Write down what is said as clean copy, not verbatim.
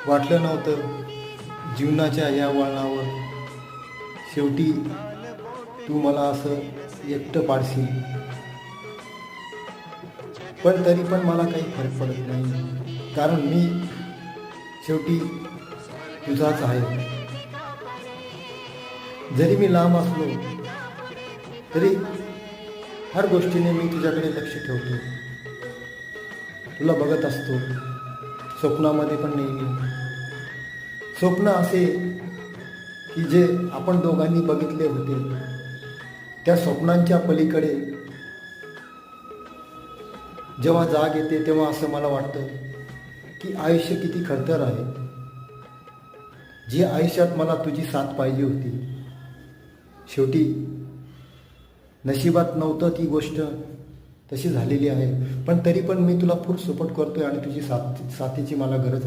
वाटलं नव्हतं जीवनाच्या या वळणावर शेवटी तू मला असं एकटं पाडशील. पण तरी पण मला काही फरक पडत नाही, कारण मी शेवटी तुझाच आहे. जरी मी लांब असलो तरी हर गोष्टीने मी तुझ्याकडे लक्ष ठेवतो, तुला बघत असतो स्वप्नामध्ये पण नेहमी. स्वप्न असे की जे आपण दोघांनी बघितले होते, त्या स्वप्नांच्या पलीकडे जेव्हा जाग येते तेव्हा असं मला वाटतं की आयुष्य किती खडतर आहे. जी आयुष्यात मला तुझी साथ पाहिजे होती, शेवटी नशिबात नव्हतं ती गोष्ट तशी झालेली आहे. पण तरी पण मी तुला फुल सपोर्ट करतोय आणि तुझी साथीची मला गरज आहे.